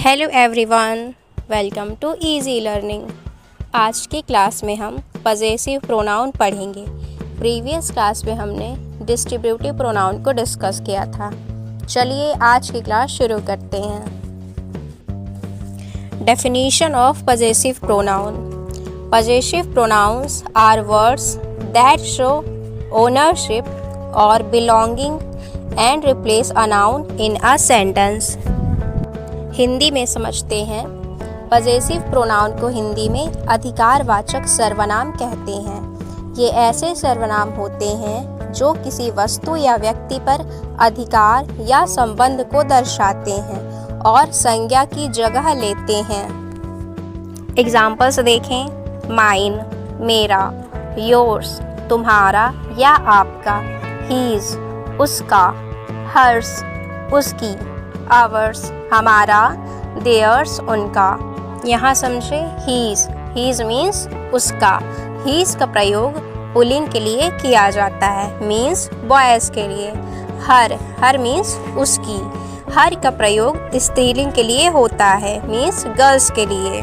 Hello everyone, welcome to easy learning. आज की class में हम पजेसिव प्रोनाउन पढ़ेंगे। प्रीवियस क्लास में हमने डिस्ट्रीब्यूटिव प्रोनाउन को डिस्कस किया था। चलिए आज की क्लास शुरू करते हैं। Definition of possessive pronoun. Possessive pronouns are words that show ownership और belonging and replace a noun in a sentence. Hindi में समझते हैं। पजेसिव प्रोनाउन को हिंदी में अधिकारवाचक सर्वनाम कहते हैं। ये ऐसे सर्वनाम होते हैं जो किसी वस्तु या व्यक्ति पर अधिकार या संबंध को दर्शाते हैं और संज्ञा की जगह लेते हैं। एग्जाम्पल्स देखें। माइन मेरा, योर्स तुम्हारा या आपका, हीज उसका, हर्स उसकी, आवर्स हमारा, देयर्स उनका। यहाँ समझे हीज मीन्स उसका। हीज का प्रयोग पुल्लिंग के लिए किया जाता है, मीन्स बॉयज के लिए। हर मीन्स उसकी। हर का प्रयोग स्त्रीलिंग के लिए होता है, मीन्स गर्ल्स के लिए।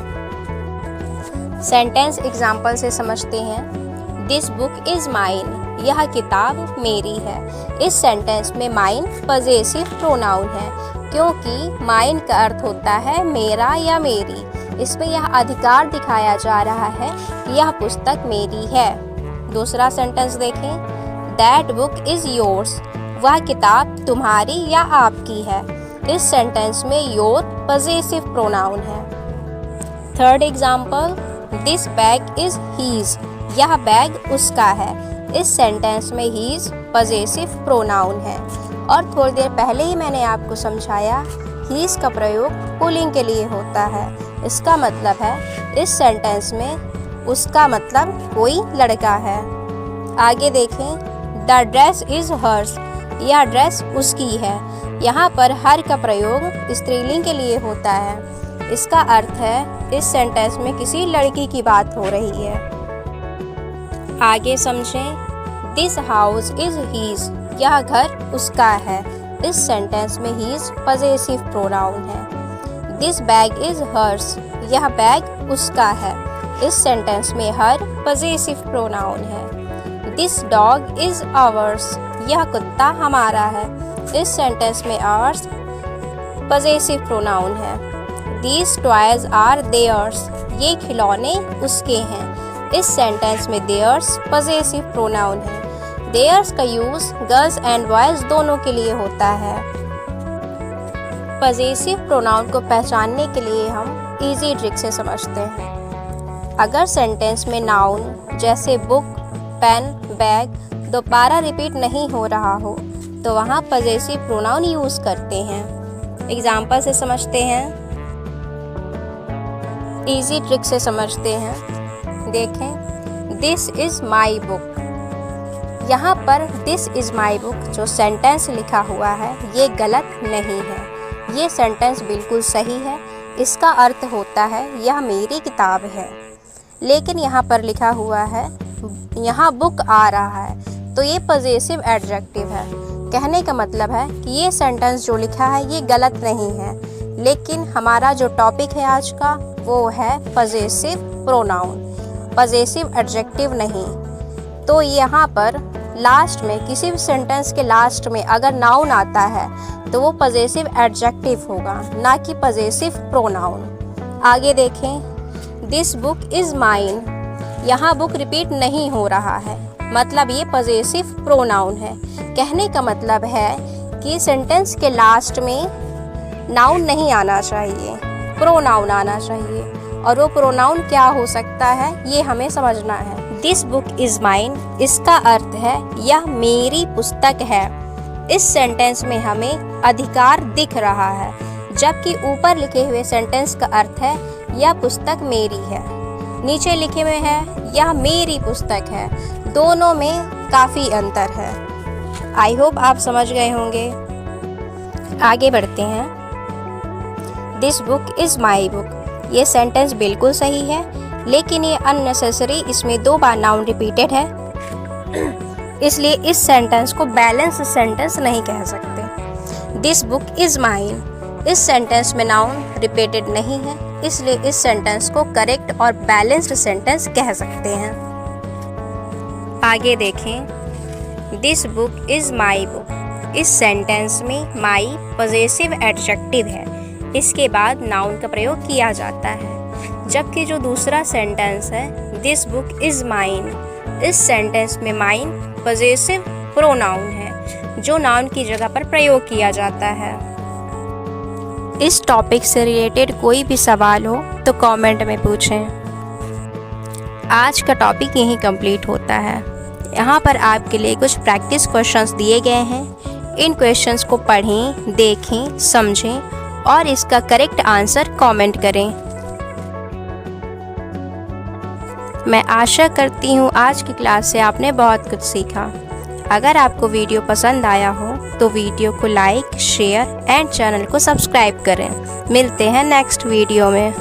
सेंटेंस एग्जाम्पल से समझते हैं। दिस बुक इज माइन, यह किताब मेरी है। इस सेंटेंस में माइन पजेसिव प्रोनाउन है क्योंकि माइन का अर्थ होता है मेरा या मेरी। इसमें यह अधिकार दिखाया जा रहा है कि यह पुस्तक मेरी है। दूसरा सेंटेंस देखें। दैट बुक इज योर्स, वह किताब तुम्हारी या आपकी है। इस सेंटेंस में योर पजेसिव प्रोनाउन है। Third example. This bag is his, यह बैग उसका है। इस सेंटेंस में हीज पजेसिव प्रोनाउन है। और थोड़ी देर पहले ही मैंने आपको समझाया हीज का प्रयोग पुल्लिंग के लिए होता है। इसका मतलब है इस सेंटेंस में उसका मतलब कोई लड़का है। आगे देखें। द ड्रेस इज हर्स, यह ड्रेस उसकी है। यहाँ पर हर का प्रयोग स्त्रीलिंग के लिए होता है। इसका अर्थ है इस सेंटेंस में किसी लड़की की बात हो रही है। आगे समझें। दिस हाउस इज हीज, यह घर उसका है। इस सेंटेंस में हीज पजेसिव प्रोनाउन है। दिस बैग इज हर्स, यह बैग उसका है। इस सेंटेंस में हर पजेसिव प्रोनाउन है। दिस डॉग इज आवर्स, यह कुत्ता हमारा है। इस सेंटेंस में आवर्स पजेसिव प्रोनाउन है। दीज टॉयज आर देयर्स, ये खिलौने उसके हैं। इस सेंटेंस में देयर्स पजेसिव प्रोनाउन है। देयर्स का यूज गर्ल्स एंड बॉयज दोनों के लिए होता है। पजेसिव प्रोनाउन को पहचानने के लिए हम इजी ट्रिक से समझते हैं। अगर सेंटेंस में नाउन जैसे बुक, पेन, बैग दोबारा रिपीट नहीं हो रहा हो तो वहाँ पजेसिव प्रोनाउन यूज करते हैं। एग्जाम्पल से समझते हैं। इजी ट्रिक से समझते हैं। देखें। दिस इज माई बुक, यहाँ पर दिस इज माई बुक जो सेंटेंस लिखा हुआ है ये गलत नहीं है, ये सेंटेंस बिल्कुल सही है। इसका अर्थ होता है यह मेरी किताब है। लेकिन यहाँ पर लिखा हुआ है यहाँ बुक आ रहा है तो ये पजेसिव एडजेक्टिव है। कहने का मतलब है कि ये सेंटेंस जो लिखा है ये गलत नहीं है, लेकिन हमारा जो टॉपिक है आज का वो है पजेसिव प्रोनाउन, पजेसिव एडजेक्टिव नहीं। तो यहाँ पर लास्ट में किसी भी सेंटेंस के लास्ट में अगर नाउन आता है तो वो पजेसिव एडजेक्टिव होगा, ना कि पजेसिव प्रोनाउन। आगे देखें। दिस बुक इज माइन, यहाँ बुक रिपीट नहीं हो रहा है, मतलब ये पजेसिव प्रोनाउन है। कहने का मतलब है कि सेंटेंस के लास्ट में नाउन नहीं आना चाहिए, प्रोनाउन आना चाहिए। और वो प्रोनाउन क्या हो सकता है ये हमें समझना है। दिस बुक इज माइन, इसका अर्थ है यह मेरी पुस्तक है। इस सेंटेंस में हमें अधिकार दिख रहा है, जबकि ऊपर लिखे हुए सेंटेंस का अर्थ है यह पुस्तक मेरी है। नीचे लिखे में है यह मेरी पुस्तक है। दोनों में काफ़ी अंतर है। आई होप आप समझ गए होंगे। आगे बढ़ते हैं। This book is my book, ये सेंटेंस बिल्कुल सही है, लेकिन ये अननेसेसरी, इसमें 2 बार नाउन रिपीटेड है, इसलिए इस सेंटेंस को बैलेंस सेंटेंस नहीं कह सकते। दिस बुक इज माइन, इस सेंटेंस में नाउन रिपीटेड नहीं है, इसलिए इस सेंटेंस को करेक्ट और बैलेंस्ड सेंटेंस कह सकते हैं। आगे देखें, this book is my book. इस सेंटेंस में माई पॉजेसिव एडजेक्टिव है, इसके बाद नाउन का प्रयोग किया जाता है। जबकि जो दूसरा सेंटेंस है दिस बुक इज़ माइन, इस सेंटेंस में माइन पॉजेसिव प्रोनाउन है जो नाउन की जगह पर प्रयोग किया जाता है। इस टॉपिक से रिलेटेड कोई भी सवाल हो तो कमेंट में पूछें। आज का टॉपिक यहीं कंप्लीट होता है। यहाँ पर आपके लिए कुछ प्रैक्टिस क्वेश्चंस दिए गए हैं। इन क्वेश्चंस को पढ़ें, देखें, समझें और इसका करेक्ट आंसर कमेंट करें। मैं आशा करती हूँ आज की क्लास से आपने बहुत कुछ सीखा। अगर आपको वीडियो पसंद आया हो तो वीडियो को लाइक, शेयर एंड चैनल को सब्सक्राइब करें। मिलते हैं नेक्स्ट वीडियो में।